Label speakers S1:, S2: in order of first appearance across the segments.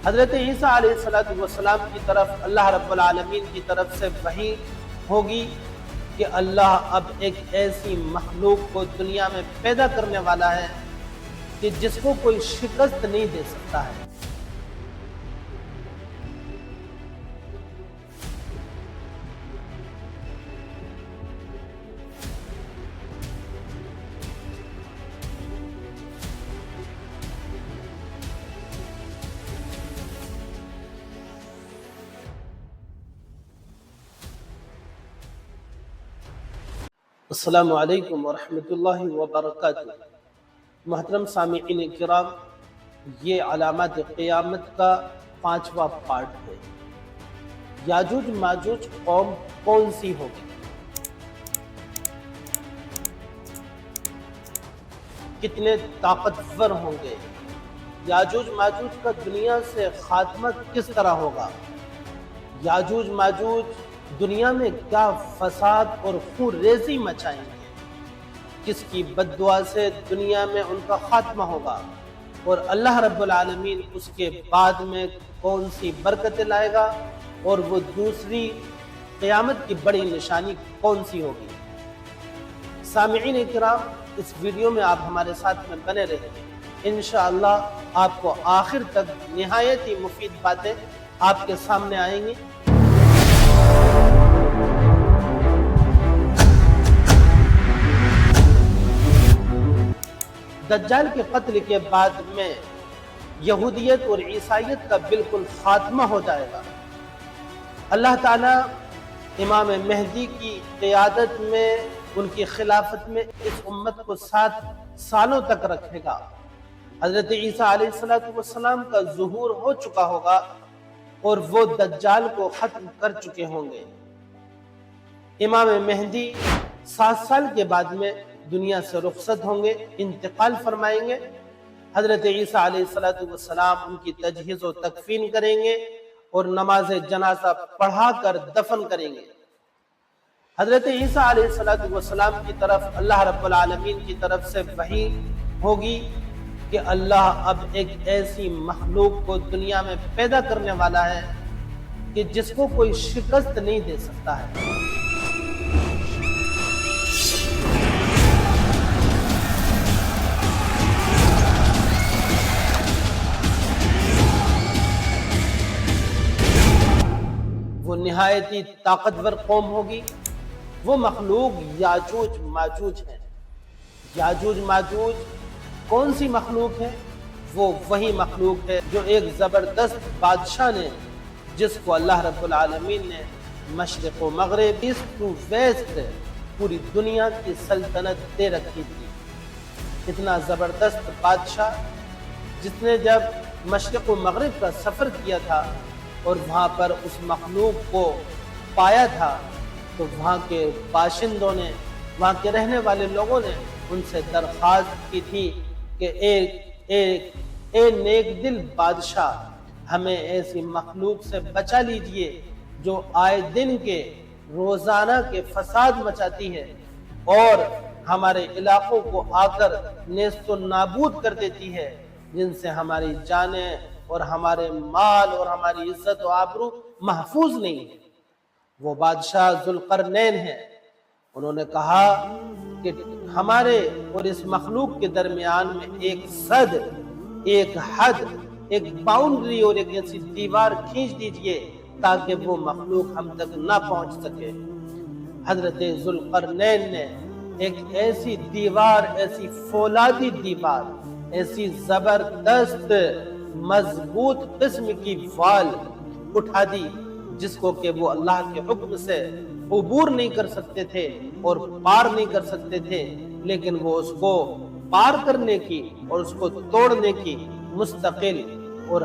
S1: حضرت عیسیٰ علیہ السلام کی طرف اللہ رب العالمین کی طرف سے وحی ہوگی کہ اللہ اب ایک ایسی مخلوق کو دنیا میں پیدا کرنے والا ہے کہ جس کو کوئی شکست نہیں دے سکتا ہے۔ السلام علیکم ورحمۃ اللہ وبرکاتہ۔ محترم سامعین کرام، یہ علامات قیامت کا 5واں پارٹ ہے۔ یاجوج ماجوج قوم کون سی ہوگی؟ کتنے طاقتور ہوں گے؟ یاجوج ماجوج کا دنیا سے خاتمہ کس طرح ہوگا؟ یاجوج ماجوج دنیا میں کیا فساد اور خون ریزی مچائیں گے؟ کس کی بد دعا سے دنیا میں ان کا خاتمہ ہوگا؟ اور اللہ رب العالمین اس کے بعد میں کون سی برکتیں لائے گا؟ اور وہ دوسری قیامت کی بڑی نشانی کون سی ہوگی؟ سامعین کرام، اس ویڈیو میں آپ ہمارے ساتھ میں بنے رہیں گے۔ انشاءاللہ آپ کو آخر تک نہایت ہی مفید باتیں آپ کے سامنے آئیں گی۔ دجال کے قتل کے بعد میں یہودیت اور عیسائیت کا بالکل خاتمہ ہو جائے گا۔ اللہ تعالیٰ امام مہدی کی قیادت میں، ان کی خلافت میں اس امت کو 7 سالوں تک رکھے گا۔ حضرت عیسیٰ علیہ السلام کا ظہور ہو چکا ہوگا اور وہ دجال کو ختم کر چکے ہوں گے۔ امام مہدی 7 سال کے بعد میں دنیا سے رخصت ہوں گے، انتقال فرمائیں گے۔ حضرت عیسیٰ علیہ السلام ان کی تجہیز و تکفین کریں گے اور نماز جنازہ پڑھا کر دفن کریں گے۔ حضرت عیسیٰ علیہ السلام کی طرف اللہ رب العالمین کی طرف سے وحی ہوگی کہ اللہ اب ایک ایسی مخلوق کو دنیا میں پیدا کرنے والا ہے کہ جس کو کوئی شکست نہیں دے سکتا ہے۔ وہ نہایت ہی طاقتور قوم ہوگی۔ وہ مخلوق یاجوج ماجوج ہیں۔ یاجوج ماجوج کون سی مخلوق ہے؟ وہ وہی مخلوق ہے جو ایک زبردست بادشاہ نے، جس کو اللہ رب العالمین نے مشرق و مغرب، ایسٹ ٹو ویسٹ، پوری دنیا کی سلطنت دے رکھی تھی۔ اتنا زبردست بادشاہ جس نے جب مشرق و مغرب کا سفر کیا تھا اور وہاں پر اس مخلوق کو پایا تھا، تو وہاں کے باشندوں نے، وہاں کے رہنے والے لوگوں نے ان سے درخواست کی تھی کہ اے نیک دل بادشاہ، ہمیں ایسی مخلوق سے بچا لیجئے جو آئے دن کے روزانہ کے فساد مچاتی ہے اور ہمارے علاقوں کو آ کر نیست و نابود کر دیتی ہے، جن سے ہماری جانیں اور ہمارے مال اور ہماری عزت و آبرو محفوظ نہیں ہے۔ وہ بادشاہ ذوالقرنین ہیں۔ انہوں نے کہا کہ ہمارے اور اس مخلوق کے درمیان میں ایک سد، ایک حد، ایک باؤنڈری اور ایک ایسی دیوار کھینچ دیجئے تاکہ وہ مخلوق ہم تک نہ پہنچ سکے۔ حضرت ذوالقرنین نے ایک ایسی دیوار، ایسی فولادی دیوار، ایسی زبردست مضبوط قسم کی وال اٹھا دی جس کو کہ وہ اللہ کے حکم سے عبور نہیں کر سکتے تھے اور پار نہیں کر سکتے تھے، لیکن وہ اس کو پار کرنے کی اور اس کو توڑنے کی مستقل اور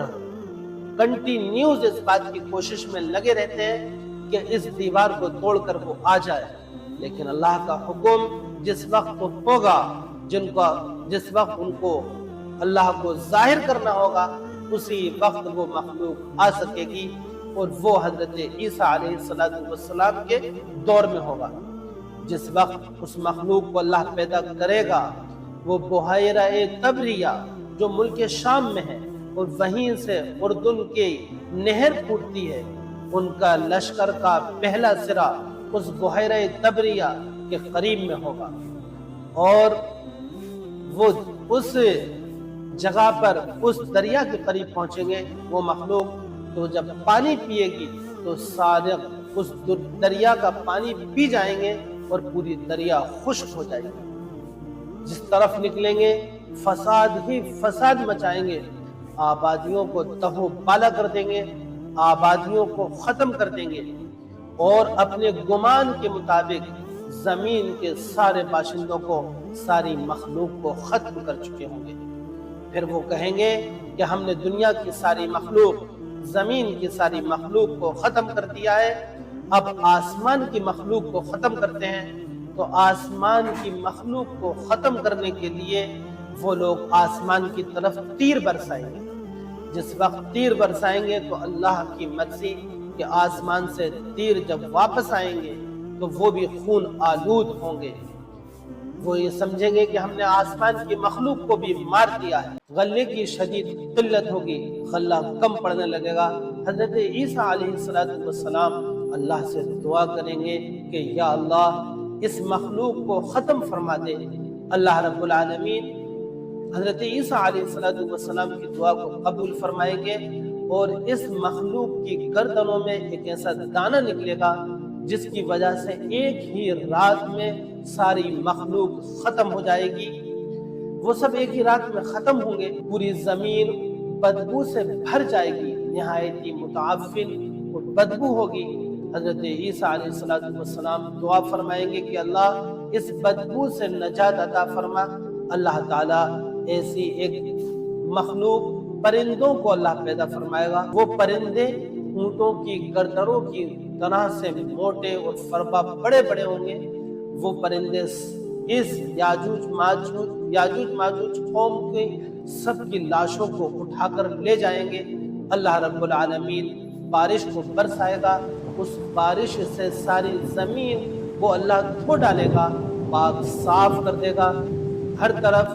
S1: کنٹینیوز اس بات کی کوشش میں لگے رہتے ہیں کہ اس دیوار کو توڑ کر وہ آ جائے۔ لیکن اللہ کا حکم جس وقت ہوگا، جس وقت ان کو اللہ کو ظاہر کرنا ہوگا، اسی وقت وہ مخلوق آ سکے گی، اور وہ حضرت عیسیٰ علیہ السلام کے دور میں ہوگا۔ جس وقت اس مخلوق کو اللہ پیدا کرے گا، وہ بحیرہ تبریہ جو ملک شام میں ہے، اور وہیں سے اردن کی نہر پھوٹتی ہے۔ ان کا لشکر کا پہلا سرا اس بحیرہ تبریہ کے قریب میں ہوگا، اور وہ اس جگہ پر اس دریا کے قریب پہنچیں گے۔ وہ مخلوق تو جب پانی پیے گی تو سارے اس دریا کا پانی پی جائیں گے اور پوری دریا خشک ہو جائے گی۔ جس طرف نکلیں گے فساد ہی فساد مچائیں گے، آبادیوں کو تہو بالا کر دیں گے، آبادیوں کو ختم کر دیں گے، اور اپنے گمان کے مطابق زمین کے سارے باشندوں کو، ساری مخلوق کو ختم کر چکے ہوں گے۔ پھر وہ کہیں گے کہ ہم نے دنیا کی ساری مخلوق، زمین کی ساری مخلوق کو ختم کر دیا ہے، اب آسمان کی مخلوق کو ختم کرتے ہیں۔ تو آسمان کی مخلوق کو ختم کرنے کے لیے وہ لوگ آسمان کی طرف تیر برسائیں گے۔ جس وقت تیر برسائیں گے تو اللہ کی مرضی کہ آسمان سے تیر جب واپس آئیں گے تو وہ بھی خون آلود ہوں گے۔ وہ یہ سمجھیں گے کہ ہم نے آسمان کی مخلوق کو بھی مار دیا ہے۔ غلے کی شدید قلت ہوگی، غلہ کم پڑنے لگے گا۔ حضرت عیسیٰ علیہ السلام اللہ سے دعا کریں گے کہ یا اللہ اس مخلوق کو ختم فرما دے۔ اللہ رب العالمین حضرت عیسیٰ علیہ السلام کی دعا کو قبول فرمائیں گے، اور اس مخلوق کی گردنوں میں ایک ایسا دانہ نکلے گا جس کی وجہ سے ایک ہی رات میں ساری مخلوق ختم ہو جائے گی۔ وہ سب ایک ہی رات میں ختم ہوں گے، پوری زمین بدبو سے بھر جائے گی، نہایت ہی متعفن بدبو ہوگی۔ حضرت عیسیٰ علیہ السلام دعا فرمائیں گے کہ اللہ اس بدبو سے نجات عطا فرما۔ اللہ تعالیٰ ایسی ایک مخلوق پرندوں کو اللہ پیدا فرمائے گا۔ وہ پرندے اونٹوں کی گردنوں کی طرح سے موٹے اور فربا بڑے بڑے ہوں گے۔ وہ پرندے اس یاجوج ماجوج قوم کے سب کی لاشوں کو اٹھا کر لے جائیں گے۔ اللہ رب العالمین بارش کو برسائے گا، اس بارش سے ساری زمین وہ اللہ دھو ڈالے گا، پاک صاف کر دے گا۔ ہر طرف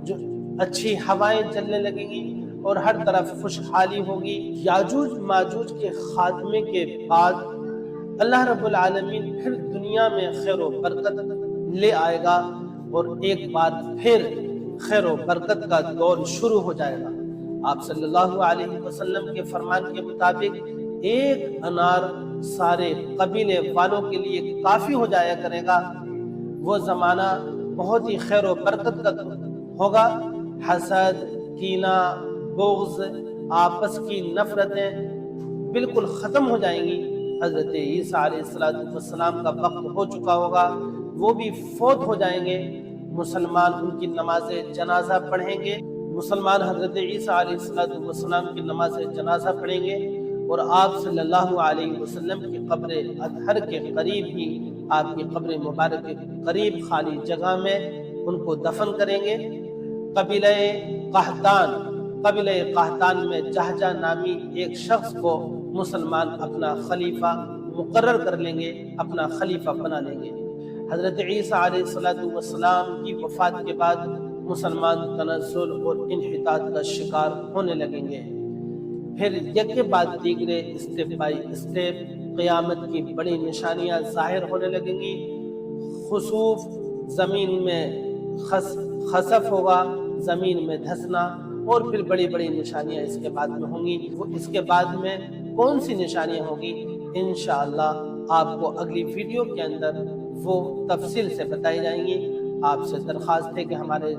S1: جو اچھی ہوائیں چلنے لگیں گی اور ہر طرف خوشحالی ہوگی۔ یاجوج ماجوج کے خاتمے کے بعد اللہ رب العالمین پھر دنیا میں خیر و برکت لے آئے گا، اور ایک بار پھر خیر و برکت کا دور شروع ہو جائے گا۔ آپ صلی اللہ علیہ وسلم کے فرمان کے مطابق ایک انار سارے قبیلے والوں کے لیے کافی ہو جایا کرے گا۔ وہ زمانہ بہت ہی خیر و برکت کا ہوگا۔ حسد، کینہ، بغض، آپس کی نفرتیں بالکل ختم ہو جائیں گی۔ حضرت عیسیٰ علیہ السلام کا وقت ہو چکا ہوگا، وہ بھی فوت ہو جائیں گے۔ مسلمان ان کی نماز جنازہ پڑھیں گے، مسلمان حضرت عیسیٰ علیہ السلام کی نماز جنازہ پڑھیں گے، اور آپ صلی اللہ علیہ وسلم کی قبر اطہر کے قریب ہی، آپ کی قبر مبارک کے قریب خالی جگہ میں ان کو دفن کریں گے۔ قبیلہ قحطان میں جہجہ نامی ایک شخص کو مسلمان اپنا خلیفہ مقرر کر لیں گے، اپنا خلیفہ بنا لیں گے۔ حضرت عیسیٰ علیہ السلام کی وفات کے بعد مسلمان تنزل اور انحطاط کا شکار ہونے لگیں گے۔ پھر یک کے بعد دیگرے اسٹیپ بائی اسٹیپ قیامت کی بڑی نشانیاں ظاہر ہونے لگیں گی۔ خسوف، زمین میں خسف ہوگا، زمین میں دھسنا، اور پھر بڑی بڑی نشانیاں اس کے بعد میں ہوں گی۔ وہ اس کے بعد میں کون سی نشانیاں ہوں گی انشاءاللہ آپ کو اگلی ویڈیو کے اندر وہ تفصیل سے بتائی جائیں گی۔ آپ سے درخواست ہے کہ ہمارے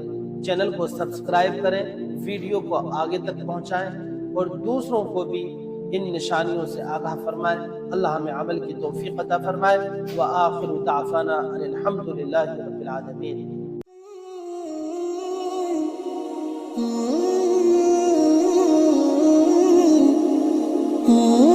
S1: چینل کو سبسکرائب کریں، ویڈیو کو آگے تک پہنچائیں، اور دوسروں کو بھی ان نشانیوں سے آگاہ فرمائیں۔ اللہ ہمیں عمل کی توفیق عطا فرمائے۔ وآخر دعوانا ان الحمد للہ رب العالمین۔
S2: Oh